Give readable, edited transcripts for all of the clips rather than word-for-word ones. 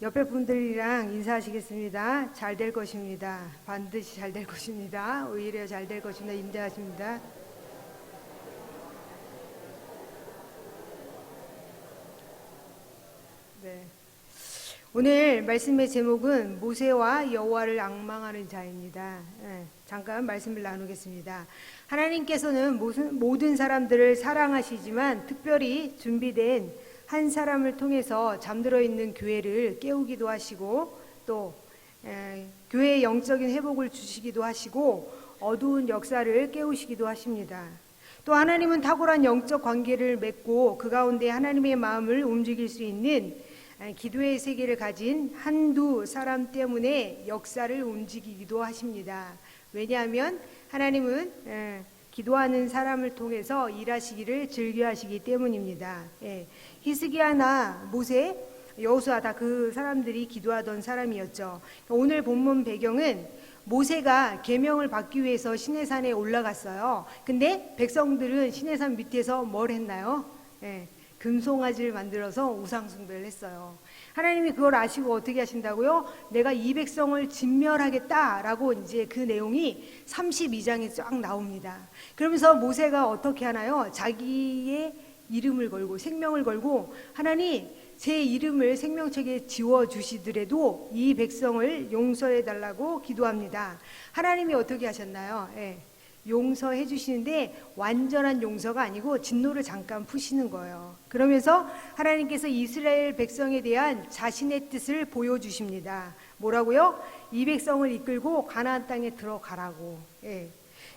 옆에 분들이랑 인사하시겠습니다. 잘 될 것입니다. 반드시 잘 될 것입니다. 오히려 잘 될 것입니다. 임대하십니다. 네. 오늘 말씀의 제목은 모세와 여호와를 앙망하는 자입니다. 잠깐 말씀을 나누겠습니다. 하나님께서는 모든 사람들을 사랑하시지만 특별히 준비된 한 사람을 통해서 잠들어 있는 교회를 깨우기도 하시고 또 교회의 영적인 회복을 주시기도 하시고 어두운 역사를 깨우시기도 하십니다. 또 하나님은 탁월한 영적 관계를 맺고 그 가운데 하나님의 마음을 움직일 수 있는 기도의 세계를 가진 한두 사람 때문에 역사를 움직이기도 하십니다. 왜냐하면 하나님은 기도하는 사람을 통해서 일하시기를 즐겨하시기 때문입니다. 히스기야나 모세, 여호수아 다 그 사람들이 기도하던 사람이었죠. 오늘 본문 배경은 모세가 계명을 받기 위해서 시내산에 올라갔어요. 근데 백성들은 시내산 밑에서 뭘 했나요? 금송아지를 만들어서 우상숭배를 했어요. 하나님이 그걸 아시고 어떻게 하신다고요? 내가 이 백성을 진멸하겠다라고 이제 그 내용이 32장에 쫙 나옵니다. 그러면서 모세가 어떻게 하나요? 자기의 이름을 걸고 생명을 걸고 하나님 제 이름을 생명책에 지워주시더라도 이 백성을 용서해달라고 기도합니다. 하나님이 어떻게 하셨나요? 용서해 주시는데 완전한 용서가 아니고 진노를 잠깐 푸시는 거예요. 그러면서 하나님께서 이스라엘 백성에 대한 자신의 뜻을 보여주십니다. 뭐라고요? 이 백성을 이끌고 가나안 땅에 들어가라고.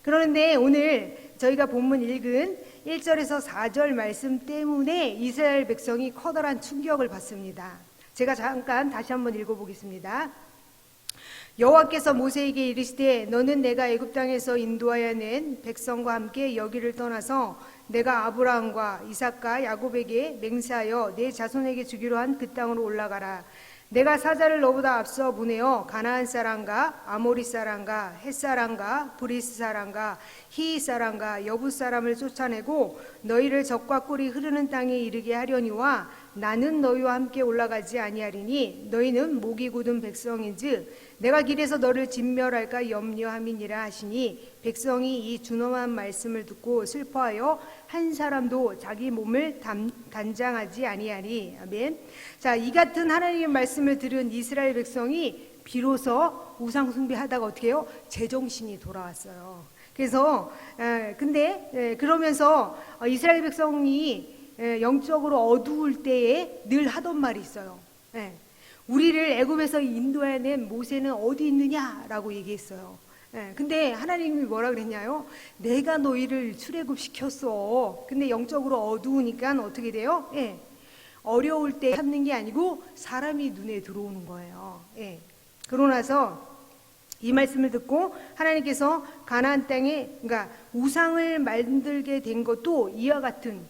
그런데 오늘 저희가 본문 읽은 1절에서 4절 말씀 때문에 이스라엘 백성이 커다란 충격을 받습니다. 제가 잠깐 다시 한번 읽어보겠습니다. 여호와께서 모세에게 이르시되 너는 내가 애굽 땅에서 인도하여 낸 백성과 함께 여기를 떠나서 내가 아브라함과 이삭과 야곱에게 맹세하여 내 자손에게 주기로 한 그 땅으로 올라가라. 내가 사자를 너보다 앞서 보내어 가나안 사람과 아모리 사람과 헷 사람과 브리스 사람과 히윗 사람과 여부 사람을 쫓아내고 너희를 적과 꿀이 흐르는 땅에 이르게 하려니와 나는 너희와 함께 올라가지 아니하리니 너희는 목이 굳은 백성인즉 내가 길에서 너를 진멸할까 염려함이니라 하시니 백성이 이 준엄한 말씀을 듣고 슬퍼하여 한 사람도 자기 몸을 단장하지 아니하리. 아멘. 자, 이 같은 하나님의 말씀을 들은 이스라엘 백성이 비로소 우상 숭배하다가 어떻게 해요? 제정신이 돌아왔어요. 그래서 근데 그러면서 이스라엘 백성이 영적으로 어두울 때에 늘 하던 말이 있어요. 우리를 애굽에서 인도해낸 모세는 어디 있느냐라고 얘기했어요. 근데 하나님이 뭐라 그랬냐요? 내가 너희를 출애굽시켰어. 근데 영적으로 어두우니까 어떻게 돼요? 어려울 때 찾는 게 아니고 사람이 눈에 들어오는 거예요. 그러고 나서 이 말씀을 듣고 하나님께서 가나안 땅에 그러니까 우상을 만들게 된 것도 이와 같은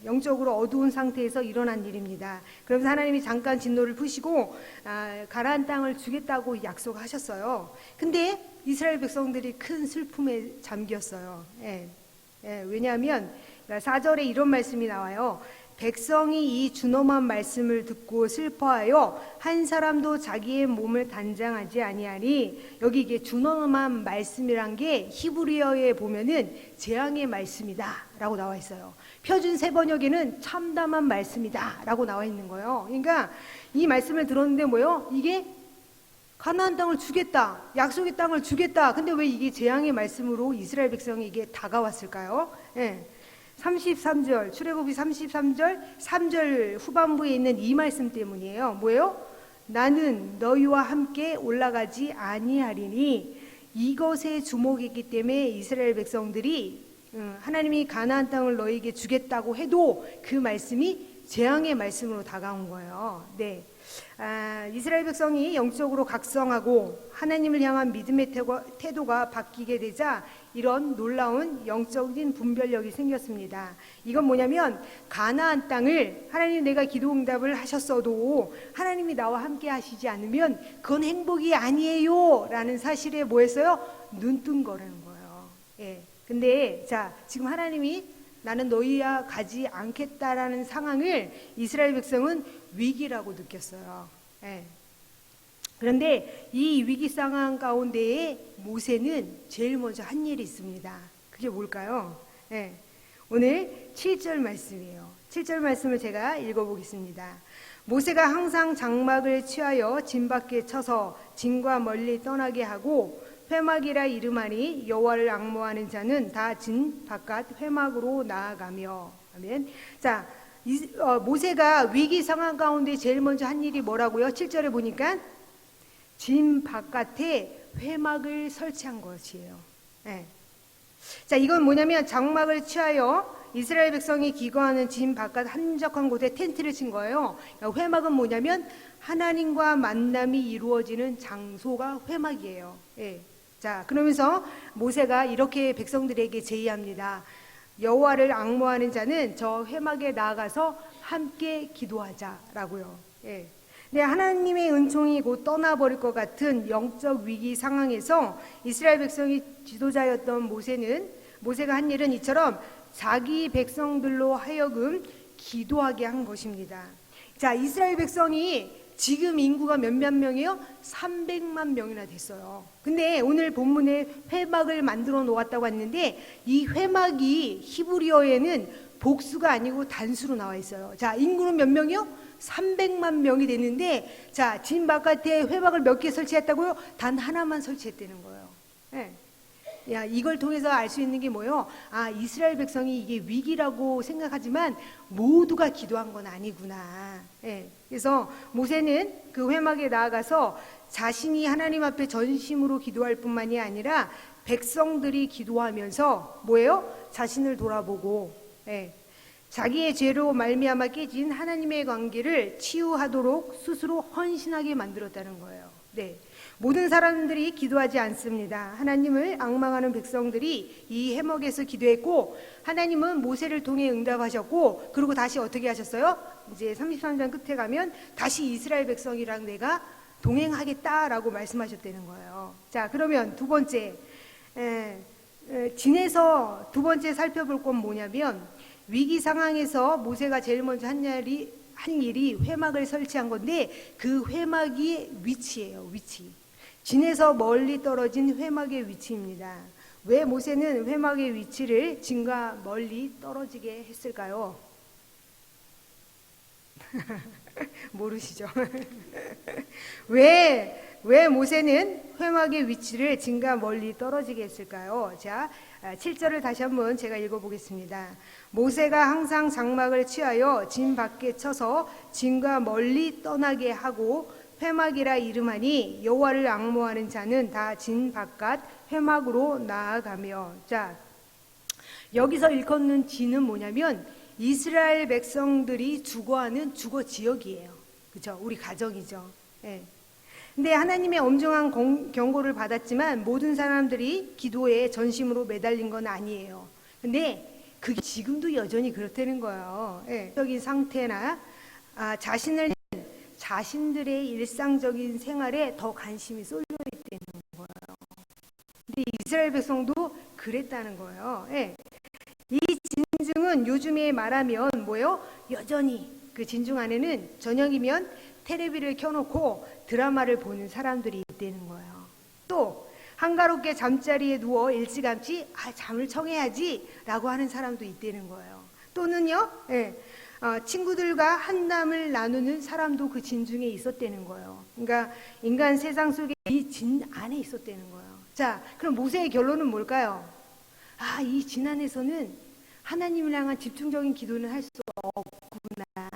영적으로 어두운 상태에서 일어난 일입니다. 그러면서 하나님이 잠깐 진노를 푸시고 가나안 땅을 주겠다고 약속하셨어요. 근데 이스라엘 백성들이 큰 슬픔에 잠겼어요. 왜냐하면 4절에 이런 말씀이 나와요. 백성이 이 준엄한 말씀을 듣고 슬퍼하여 한 사람도 자기의 몸을 단장하지 아니하니 여기 이게 준엄한 말씀이란 게 히브리어에 보면은 재앙의 말씀이다 라고 나와 있어요. 표준 세번역에는 참담한 말씀이다 라고 나와 있는 거예요. 그러니까 이 말씀을 들었는데 뭐예요? 이게 가나안 땅을 주겠다, 약속의 땅을 주겠다. 근데 왜 이게 재앙의 말씀으로 이스라엘 백성이 이게 다가왔을까요? 33절 출애굽기 33절 3절 후반부에 있는 이 말씀 때문이에요. 뭐예요? 나는 너희와 함께 올라가지 아니하리니 이것에 주목했기 때문에 이스라엘 백성들이 하나님이 가나안 땅을 너희에게 주겠다고 해도 그 말씀이 재앙의 말씀으로 다가온 거예요. 이스라엘 백성이 영적으로 각성하고 하나님을 향한 믿음의 태도가 바뀌게 되자 이런 놀라운 영적인 분별력이 생겼습니다. 이건 뭐냐면 가나안 땅을 하나님 내가 기도 응답을 하셨어도 하나님이 나와 함께 하시지 않으면 그건 행복이 아니에요 라는 사실에 뭐 했어요? 눈뜬거라는 거예요. 근데 자 지금 하나님이 나는 너희와 가지 않겠다라는 상황을 이스라엘 백성은 위기라고 느꼈어요. 예. 그런데 이 위기 상황 가운데에 모세는 제일 먼저 한 일이 있습니다. 그게 뭘까요? 예. 오늘 7절 말씀이에요. 7절 말씀을 제가 읽어보겠습니다. 모세가 항상 장막을 취하여 진 밖에 쳐서 진과 멀리 떠나게 하고 회막이라 이름하니 여호와를 앙모하는 자는 다 진 바깥 회막으로 나아가며. 아멘. 자, 모세가 위기 상황 가운데 제일 먼저 한 일이 뭐라고요? 7절에 보니까 진 바깥에 회막을 설치한 것이에요. 네. 자, 이건 뭐냐면 장막을 취하여 이스라엘 백성이 기거하는 진 바깥 한적한 곳에 텐트를 친 거예요. 그러니까 회막은 뭐냐면 하나님과 만남이 이루어지는 장소가 회막이에요. 예. 자, 그러면서 모세가 이렇게 백성들에게 제의합니다. 여호와를 앙모하는 자는 저 회막에 나아가서 함께 기도하자라고요. 예. 네, 하나님의 은총이 곧 떠나버릴 것 같은 영적 위기 상황에서 이스라엘 백성이 지도자였던 모세가 한 일은 이처럼 자기 백성들로 하여금 기도하게 한 것입니다. 자, 이스라엘 백성이 지금 인구가 몇만 명이에요? 300만 명이나 됐어요. 근데 오늘 본문에 회막을 만들어 놓았다고 했는데 이 회막이 히브리어에는 복수가 아니고 단수로 나와 있어요. 자, 인구는 몇 명이요? 300만 명이 됐는데, 자, 진 바깥에 회막을 몇 개 설치했다고요? 단 하나만 설치했다는 거예요. 네. 야, 이걸 통해서 알 수 있는 게 뭐예요? 아, 이스라엘 백성이 이게 위기라고 생각하지만 모두가 기도한 건 아니구나. 네. 그래서 모세는 그 회막에 나아가서 자신이 하나님 앞에 전심으로 기도할 뿐만이 아니라 백성들이 기도하면서 뭐예요? 자신을 돌아보고, 네. 자기의 죄로 말미암아 깨진 하나님의 관계를 치유하도록 스스로 헌신하게 만들었다는 거예요. 네. 모든 사람들이 기도하지 않습니다. 하나님을 앙망하는 백성들이 이 해먹에서 기도했고 하나님은 모세를 통해 응답하셨고 그리고 다시 어떻게 하셨어요? 이제 33장 끝에 가면 다시 이스라엘 백성이랑 내가 동행하겠다라고 말씀하셨다는 거예요. 자, 그러면 두 번째 진에서 두 번째 살펴볼 건 뭐냐면 위기 상황에서 모세가 제일 먼저 한 일이 회막을 설치한 건데 그 회막이 위치예요. 위치. 진에서 멀리 떨어진 회막의 위치입니다. 왜 모세는 회막의 위치를 진과 멀리 떨어지게 했을까요? 모르시죠? 왜 모세는 회막의 위치를 진과 멀리 떨어지게 했을까요? 자, 7절을 다시 한번 제가 읽어보겠습니다. 모세가 항상 장막을 취하여 진 밖에 쳐서 진과 멀리 떠나게 하고 회막이라 이름하니 여호와를 앙모하는 자는 다 진 바깥 회막으로 나아가며. 자, 여기서 일컫는 진은 뭐냐면 이스라엘 백성들이 주거하는 주거 지역이에요. 그렇죠? 우리 가정이죠. 예. 근데 하나님의 엄중한 경고를 받았지만 모든 사람들이 기도에 전심으로 매달린 건 아니에요. 근데 그게 지금도 여전히 그렇다는 거예요. 예. 적인 상태나 자신들의 일상적인 생활에 더 관심이 쏠려 있다는 거예요. 근데 이스라엘 백성도 그랬다는 거예요. 예. 이 진중은 요즘에 말하면 뭐예요? 여전히 그 진중 안에는 저녁이면 텔레비를 켜놓고 드라마를 보는 사람들이 있다는 거예요. 또 한가롭게 잠자리에 누워 일찌감치 잠을 청해야지 라고 하는 사람도 있다는 거예요. 또는요, 친구들과 한담을 나누는 사람도 그 진중에 있었다는 거예요. 그러니까 인간 세상 속에 이 진 안에 있었다는 거예요. 자, 그럼 모세의 결론은 뭘까요? 이 진 안에서는 하나님을 향한 집중적인 기도는 할 수 없구나.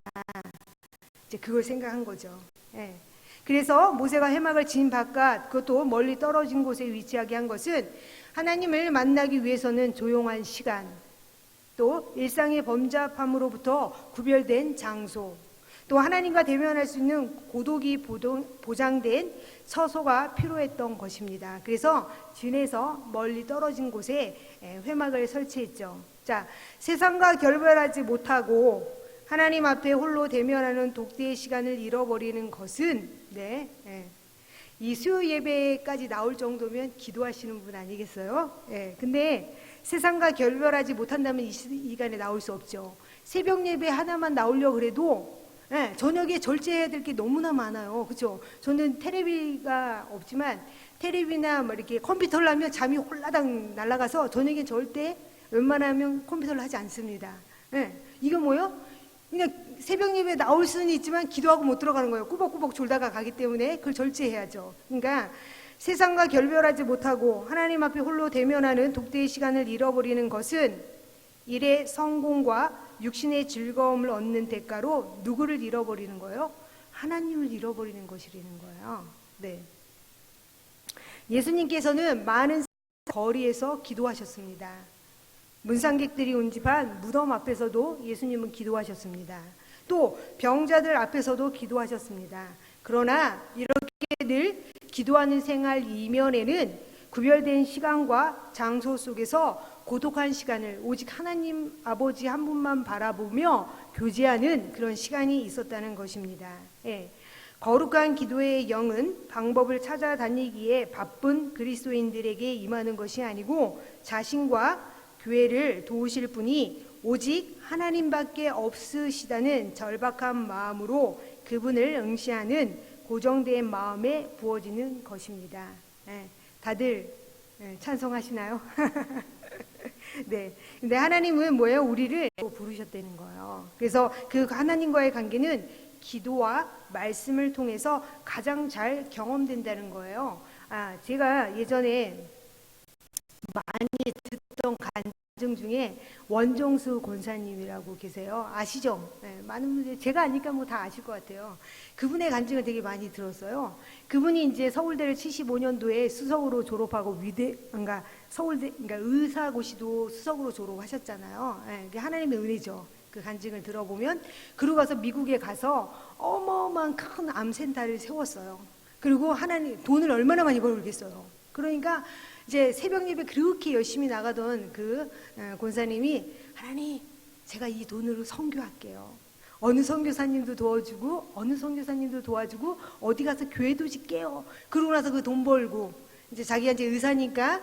이제 그걸 생각한 거죠. 예. 그래서 모세가 회막을 진 바깥, 그것도 멀리 떨어진 곳에 위치하게 한 것은 하나님을 만나기 위해서는 조용한 시간, 또 일상의 범잡함으로부터 구별된 장소, 또 하나님과 대면할 수 있는 고독이 보장된 처소가 필요했던 것입니다. 그래서 진에서 멀리 떨어진 곳에 회막을 설치했죠. 자, 세상과 결별하지 못하고 하나님 앞에 홀로 대면하는 독대의 시간을 잃어버리는 것은 이 수요 예배까지 나올 정도면 기도하시는 분 아니겠어요? 근데 세상과 결별하지 못한다면 이 시간에 나올 수 없죠. 새벽 예배 하나만 나오려고 그래도 예, 저녁에 절제해야 될 게 너무나 많아요. 그렇죠? 저는 테레비가 없지만 테레비나 뭐 이렇게 컴퓨터를 하면 잠이 홀라당 날아가서 저녁에 절대 웬만하면 컴퓨터를 하지 않습니다. 예, 이거 뭐요? 그냥 새벽 예배 나올 수는 있지만 기도하고 못 들어가는 거예요. 꾸벅꾸벅 졸다가 가기 때문에 그걸 절제해야죠. 그러니까 세상과 결별하지 못하고 하나님 앞에 홀로 대면하는 독대의 시간을 잃어버리는 것은 일의 성공과 육신의 즐거움을 얻는 대가로 누구를 잃어버리는 거예요? 하나님을 잃어버리는 것이라는 거예요. 네. 예수님께서는 많은 거리에서 기도하셨습니다. 문상객들이 운집한 무덤 앞에서도 예수님은 기도하셨습니다. 또 병자들 앞에서도 기도하셨습니다. 그러나 이렇게 늘 기도하는 생활 이면에는 구별된 시간과 장소 속에서 고독한 시간을 오직 하나님 아버지 한 분만 바라보며 교제하는 그런 시간이 있었다는 것입니다. 예. 거룩한 기도의 영은 방법을 찾아다니기에 바쁜 그리스도인들에게 임하는 것이 아니고 자신과 교회를 도우실 분이 오직 하나님밖에 없으시다는 절박한 마음으로 그분을 응시하는 고정된 마음에 부어지는 것입니다. 다들 찬성하시나요? 네. 근데 하나님은 뭐예요? 우리를 부르셨다는 거예요. 그래서 그 하나님과의 관계는 기도와 말씀을 통해서 가장 잘 경험된다는 거예요. 제가 예전에 많이 듣던 간증 중에 원종수 권사님이라고 계세요. 아시죠? 네, 많은 분들이 제가 아니까 뭐 다 아실 것 같아요. 그분의 간증을 되게 많이 들었어요. 그분이 이제 서울대를 75년도에 수석으로 졸업하고 그러니까 서울대, 그러니까 의사고시도 수석으로 졸업하셨잖아요. 네, 그게 하나님의 은혜죠. 그 간증을 들어보면 그러고 가서 미국에 가서 어마어마한 큰 암센터를 세웠어요. 그리고 하나님 돈을 얼마나 많이 벌겠어요. 그러니까 이제 새벽 예배 그렇게 열심히 나가던 그 권사님이 하나님 제가 이 돈으로 선교할게요. 어느 선교사님도 도와주고 어느 선교사님도 도와주고 어디 가서 교회도 짓게요. 그러고 나서 그 돈 벌고 이제 자기가 이제 의사니까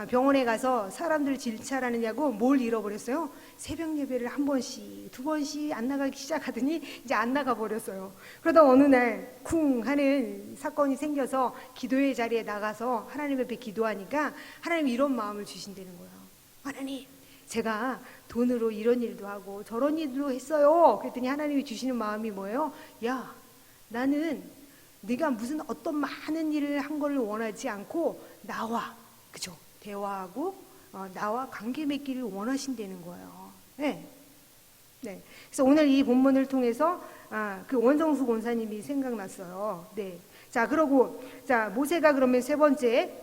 병원에 가서 사람들 질찰하느냐고 뭘 잃어버렸어요? 새벽 예배를 한 번씩 두 번씩 안 나가기 시작하더니 이제 안 나가 버렸어요. 그러다 어느 날 쿵 하는 사건이 생겨서 기도의 자리에 나가서 하나님 앞에 기도하니까 하나님이 이런 마음을 주신다는 거예요. 하나님 제가 돈으로 이런 일도 하고 저런 일도 했어요. 그랬더니 하나님이 주시는 마음이 뭐예요? 야 나는 네가 무슨 어떤 많은 일을 한 걸 원하지 않고 나와 그죠? 대화하고 나와 관계 맺기를 원하신다는 거예요. 네. 네. 그래서 오늘 이 본문을 통해서 그 원정수 권사님이 생각났어요. 네. 자, 그러고 자 모세가 그러면 세 번째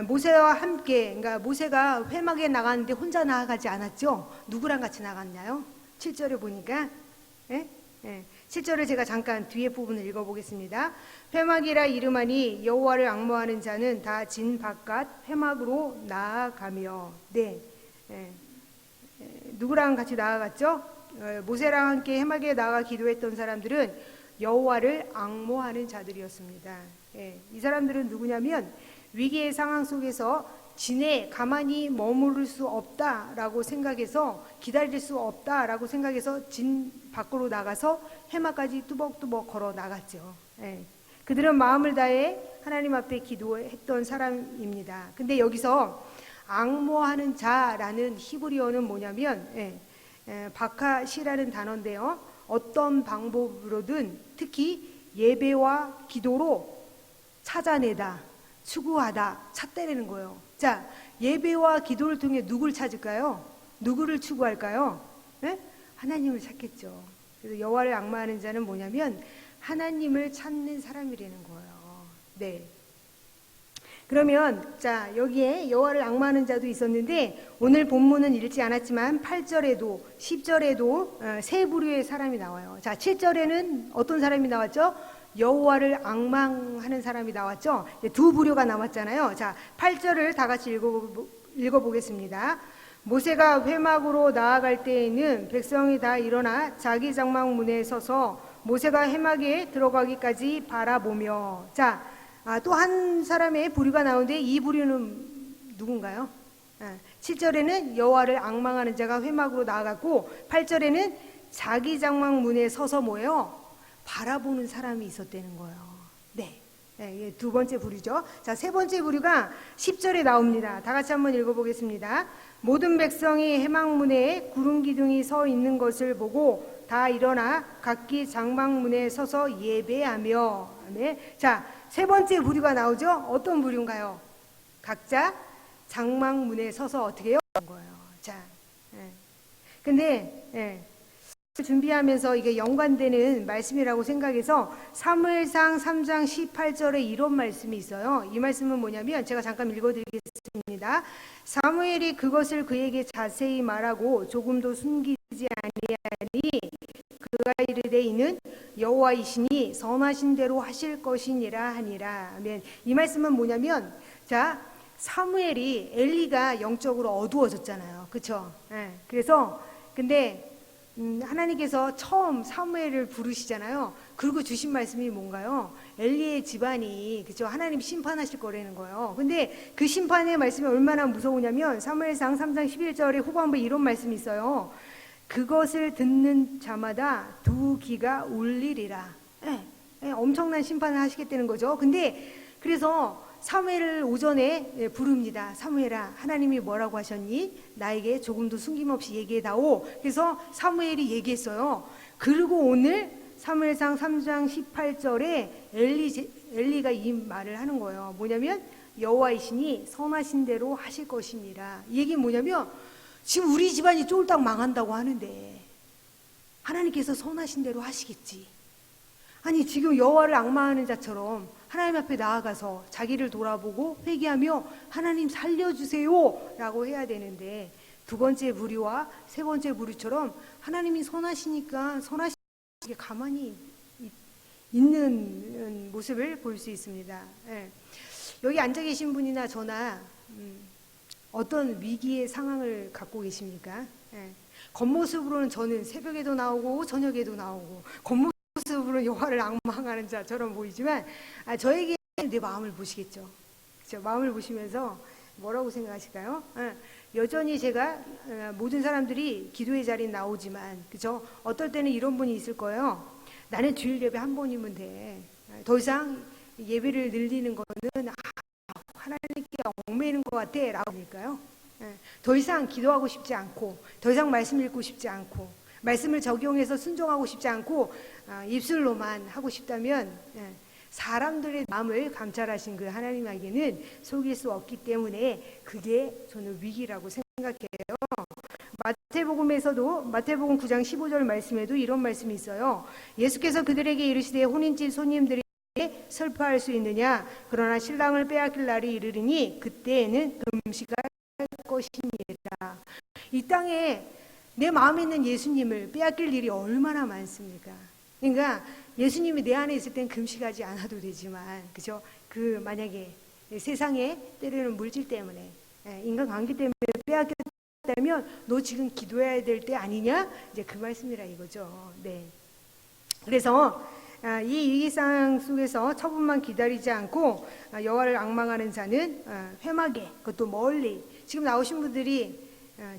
모세와 함께 그러니까 모세가 회막에 나갔는데 혼자 나아가지 않았죠? 누구랑 같이 나갔나요? 7절에 보니까 네? 네. 7절을 제가 잠깐 뒤에 부분을 읽어보겠습니다. 회막이라 이름하니 여호와를 앙모하는 자는 다 진 바깥 회막으로 나아가며 네. 네. 누구랑 같이 나아갔죠? 모세랑 함께 회막에 나가 기도했던 사람들은 여호와를 앙모하는 자들이었습니다. 예, 이 사람들은 누구냐면 위기의 상황 속에서 진에 가만히 머무를 수 없다라고 생각해서 기다릴 수 없다라고 생각해서 진 밖으로 나가서 해마까지 뚜벅뚜벅 걸어 나갔죠. 예. 그들은 마음을 다해 하나님 앞에 기도했던 사람입니다. 근데 여기서 앙모하는 자라는 히브리어는 뭐냐면 바카시라는 단어인데요. 어떤 방법으로든 특히 예배와 기도로 찾아내다, 추구하다, 찾다라는 거예요. 자, 예배와 기도를 통해 누굴 찾을까요? 누구를 추구할까요? 네? 하나님을 찾겠죠. 그래서 여호와를 앙모하는 자는 뭐냐면 하나님을 찾는 사람이라는 거예요. 네. 그러면 자 여기에 여호와를 앙모하는 자도 있었는데 오늘 본문은 읽지 않았지만 8절에도 10절에도 세 부류의 사람이 나와요. 자 7절에는 어떤 사람이 나왔죠? 여호와를 앙망하는 사람이 나왔죠. 두 부류가 나왔잖아요. 자 8절을 다 같이 읽어보겠습니다. 모세가 회막으로 나아갈 때에는 백성이 다 일어나 자기 장막 문에 서서 모세가 회막에 들어가기까지 바라보며 자 또 한 사람의 부류가 나오는데 이 부류는 누군가요? 7절에는 여호와를 앙망하는 자가 회막으로 나아갔고 8절에는 자기 장막문에 서서 뭐예요? 바라보는 사람이 있었다는 거예요. 네. 네, 두 번째 부류죠. 자, 세 번째 부류가 10절에 나옵니다. 다 같이 한번 읽어보겠습니다. 모든 백성이 해막문에 구름 기둥이 서 있는 것을 보고 다 일어나 각기 장막문에 서서 예배하며. 네. 자, 세 번째 부류가 나오죠. 어떤 부류인가요? 각자 장막문에 서서 어떻게 해요? 거예요. 자, 예. 근데 준비하면서 이게 연관되는 말씀이라고 생각해서 사무엘상 3장 18절에 이런 말씀이 있어요. 이 말씀은 뭐냐면 제가 잠깐 읽어드리겠습니다. 사무엘이 그것을 그에게 자세히 말하고 조금도 숨기지 아니하니 그가 이르되 이는 여호와이시니 선하신 대로 하실 것이니라 하니라. 아멘. 이 말씀은 뭐냐면 자, 사무엘이 엘리가 영적으로 어두워졌잖아요. 그렇죠? 그래서 근데 하나님께서 처음 사무엘을 부르시잖아요. 그리고 주신 말씀이 뭔가요? 엘리의 집안이 그죠? 하나님 심판하실 거라는 거예요. 근데 그 심판의 말씀이 얼마나 무서우냐면 사무엘상 3장 11절에 후반부에 이런 말씀이 있어요. 그것을 듣는 자마다 두 귀가 울리리라. 엄청난 심판을 하시겠다는 거죠. 근데 그래서 사무엘을 오전에 부릅니다. 사무엘아, 하나님이 뭐라고 하셨니? 나에게 조금도 숨김없이 얘기해다오. 그래서 사무엘이 얘기했어요. 그리고 오늘 사무엘상 3장 18절에 엘리가 이 말을 하는 거예요. 뭐냐면 여호와이시니 선하신 대로 하실 것이니라. 이 얘기는 뭐냐면 지금 우리 집안이 쫄딱 망한다고 하는데 하나님께서 선하신 대로 하시겠지. 아니 지금 여호와를 악마하는 자처럼 하나님 앞에 나아가서 자기를 돌아보고 회개하며 하나님 살려주세요 라고 해야 되는데 두 번째 부류와 세 번째 부류처럼 하나님이 선하시니까 선하시게 가만히 있는 모습을 볼 수 있습니다. 여기 앉아 계신 분이나 저나 어떤 위기의 상황을 갖고 계십니까? 겉모습으로는 저는 새벽에도 나오고 저녁에도 나오고 겉모습으로 여호와를 악망하는 자처럼 보이지만 저에게 내 마음을 보시겠죠. 그렇죠? 마음을 보시면서 뭐라고 생각하실까요? 여전히 제가 모든 사람들이 기도의 자리에 나오지만 그죠? 어떨 때는 이런 분이 있을 거예요. 나는 주일 예배 한 번이면 돼. 더 이상 예배를 늘리는 거는 하나님께 얽매이는 것 같아 라고 하니까요. 더 이상 기도하고 싶지 않고 더 이상 말씀 읽고 싶지 않고 말씀을 적용해서 순종하고 싶지 않고 입술로만 하고 싶다면 사람들의 마음을 감찰하신 그 하나님에게는 속일 수 없기 때문에 그게 저는 위기라고 생각해요. 마태복음 9장 15절 말씀에도 이런 말씀이 있어요. 예수께서 그들에게 이르시되 혼인집 손님들이 슬퍼할 수 있느냐? 그러나 신랑을 빼앗길 날이 이르리니 그때에는 금식할 것이니라. 이 땅에 내 마음에 있는 예수님을 빼앗길 일이 얼마나 많습니까? 그러니까 예수님이 내 안에 있을 땐 금식하지 않아도 되지만, 그죠? 그 만약에 세상에 때리는 물질 때문에 인간관계 때문에 빼앗겼다면 너 지금 기도해야 될 때 아니냐? 이제 그 말씀이라 이거죠. 네. 그래서 이 위기상 속에서 처분만 기다리지 않고 여호와를 앙망하는 자는 회막에 그것도 멀리 지금 나오신 분들이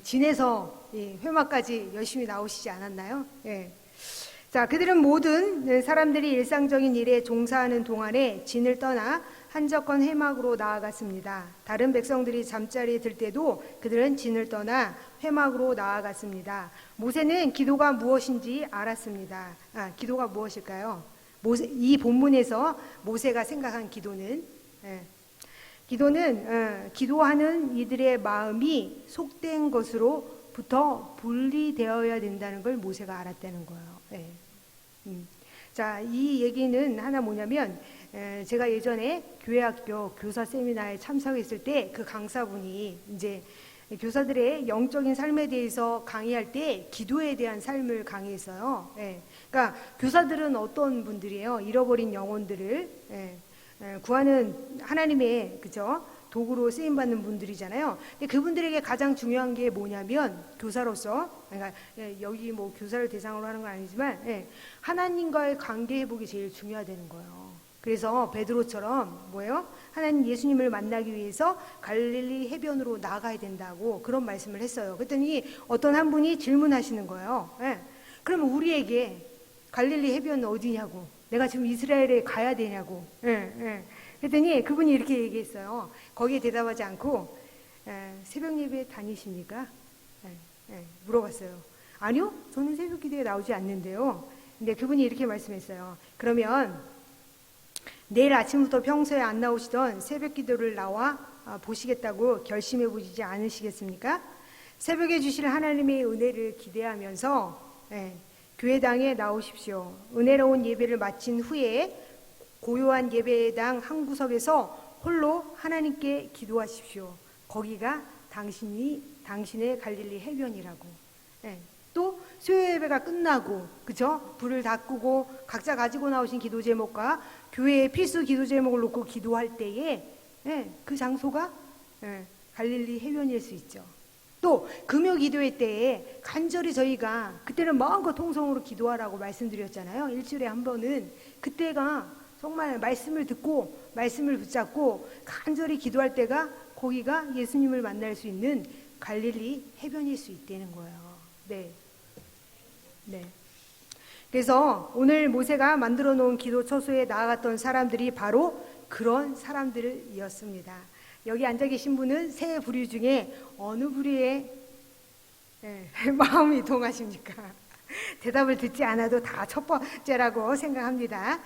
진에서 회막까지 열심히 나오시지 않았나요? 예. 자, 그들은 모든 사람들이 일상적인 일에 종사하는 동안에 진을 떠나 한적한 회막으로 나아갔습니다. 다른 백성들이 잠자리에 들 때도 그들은 진을 떠나 회막으로 나아갔습니다. 모세는 기도가 무엇인지 알았습니다. 기도가 무엇일까요? 이 본문에서 모세가 생각한 기도는 기도하는 이들의 마음이 속된 것으로부터 분리되어야 된다는 걸 모세가 알았다는 거예요. 자, 이 얘기는 하나 뭐냐면 제가 예전에 교회학교 교사 세미나에 참석했을 때 그 강사분이 이제 교사들의 영적인 삶에 대해서 강의할 때 기도에 대한 삶을 강의했어요. 그러니까 교사들은 어떤 분들이에요? 잃어버린 영혼들을 구하는 하나님의 그죠? 도구로 쓰임 받는 분들이잖아요. 근데 그분들에게 가장 중요한 게 뭐냐면 교사로서 그러니까 여기 뭐 교사를 대상으로 하는 건 아니지만 하나님과의 관계 회복이 제일 중요하다는 거예요. 그래서 베드로처럼 뭐예요? 하나님 예수님을 만나기 위해서 갈릴리 해변으로 나가야 된다고 그런 말씀을 했어요. 그랬더니 어떤 한 분이 질문하시는 거예요. 그러면 우리에게 갈릴리 해변은 어디냐고, 내가 지금 이스라엘에 가야 되냐고. 그랬더니 그분이 이렇게 얘기했어요. 거기에 대답하지 않고 새벽 예배 다니십니까? 물어봤어요. 아니요, 저는 새벽 기도에 나오지 않는데요. 근데 그분이 이렇게 말씀했어요. 그러면 내일 아침부터 평소에 안 나오시던 새벽 기도를 나와 보시겠다고 결심해 보시지 않으시겠습니까? 새벽에 주실 하나님의 은혜를 기대하면서 교회당에 나오십시오. 은혜로운 예배를 마친 후에 고요한 예배당 한 구석에서 홀로 하나님께 기도하십시오. 거기가 당신의 갈릴리 해변이라고. 또 수요 예배가 끝나고, 그죠? 불을 다 끄고 각자 가지고 나오신 기도 제목과 교회의 필수 기도 제목을 놓고 기도할 때에 그 장소가 갈릴리 해변일 수 있죠. 또 금요 기도회 때에 간절히 저희가 그때는 마음껏 통성으로 기도하라고 말씀드렸잖아요. 일주일에 한 번은. 그때가 정말 말씀을 듣고 말씀을 붙잡고 간절히 기도할 때가 거기가 예수님을 만날 수 있는 갈릴리 해변일 수 있다는 거예요. 네. 그래서 오늘 모세가 만들어 놓은 기도 처소에 나아갔던 사람들이 바로 그런 사람들이었습니다. 여기 앉아 계신 분은 세 부류 중에 어느 부류에 마음이 동하십니까? 대답을 듣지 않아도 다 첫 번째라고 생각합니다.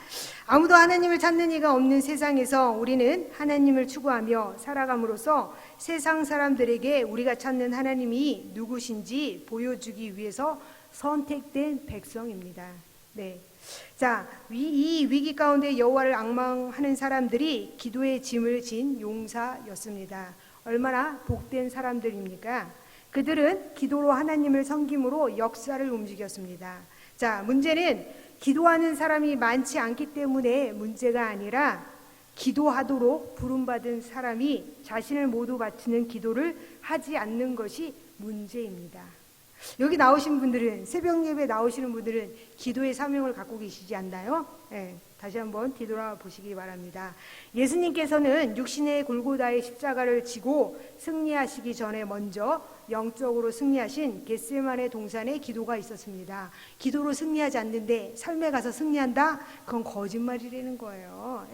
아무도 하나님을 찾는 이가 없는 세상에서 우리는 하나님을 추구하며 살아감으로써 세상 사람들에게 우리가 찾는 하나님이 누구신지 보여주기 위해서 선택된 백성입니다. 자, 이 위기 가운데 여호와를 앙망하는 사람들이 기도의 짐을 진 용사였습니다. 얼마나 복된 사람들입니까? 그들은 기도로 하나님을 섬김으로 역사를 움직였습니다. 자, 문제는 기도하는 사람이 많지 않기 때문에 문제가 아니라 기도하도록 부름받은 사람이 자신을 모두 바치는 기도를 하지 않는 것이 문제입니다. 여기 나오신 분들은, 새벽 예배 나오시는 분들은 기도의 사명을 갖고 계시지 않나요? 다시 한번 뒤돌아 보시기 바랍니다. 예수님께서는 육신의 골고다의 십자가를 지고 승리하시기 전에 먼저 영적으로 승리하신 겟세마네 동산에 기도가 있었습니다. 기도로 승리하지 않는데 삶에 가서 승리한다? 그건 거짓말이라는 거예요.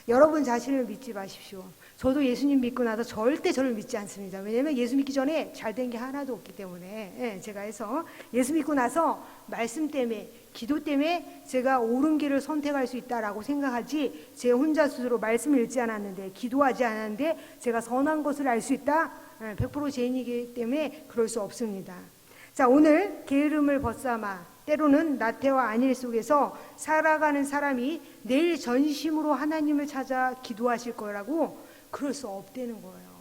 여러분 자신을 믿지 마십시오. 저도 예수님 믿고 나서 절대 저를 믿지 않습니다. 왜냐하면 예수 믿기 전에 잘된 게 하나도 없기 때문에. 제가 해서 예수 믿고 나서 말씀 때문에, 기도 때문에 제가 옳은 길을 선택할 수 있다라고 생각하지, 제 혼자 스스로 말씀을 읽지 않았는데, 기도하지 않았는데 제가 선한 것을 알 수 있다? 100% 죄인이기 때문에 그럴 수 없습니다. 자, 오늘 게으름을 벗삼아 때로는 나태와 안일 속에서 살아가는 사람이 내일 전심으로 하나님을 찾아 기도하실 거라고, 그럴 수 없다는 거예요.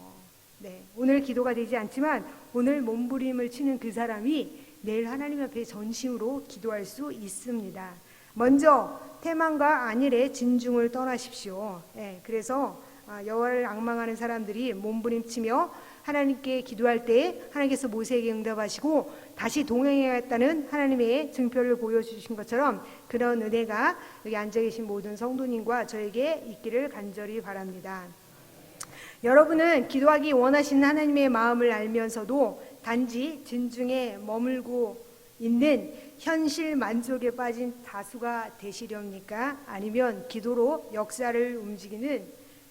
오늘 기도가 되지 않지만 오늘 몸부림을 치는 그 사람이 내일 하나님 앞에 전심으로 기도할 수 있습니다. 먼저 태만과 안일의 진중을 떠나십시오. 그래서 여호와를 앙망하는 사람들이 몸부림치며 하나님께 기도할 때 하나님께서 모세에게 응답하시고 다시 동행해야겠다는 하나님의 증표를 보여주신 것처럼 그런 은혜가 여기 앉아 계신 모든 성도님과 저에게 있기를 간절히 바랍니다. 여러분은 기도하기 원하시는 하나님의 마음을 알면서도 단지 진중에 머물고 있는 현실 만족에 빠진 다수가 되시렵니까? 아니면 기도로 역사를 움직이는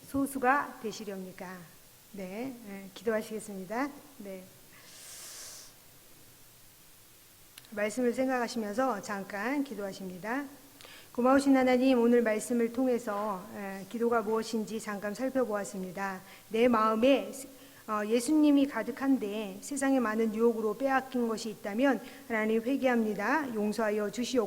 소수가 되시렵니까? 기도하시겠습니다. 말씀을 생각하시면서 잠깐 기도하십니다. 고마우신 하나님, 오늘 말씀을 통해서 기도가 무엇인지 잠깐 살펴보았습니다. 내 마음에 예수님이 가득한데 세상의 많은 유혹으로 빼앗긴 것이 있다면 하나님 회개합니다. 용서하여 주시옵고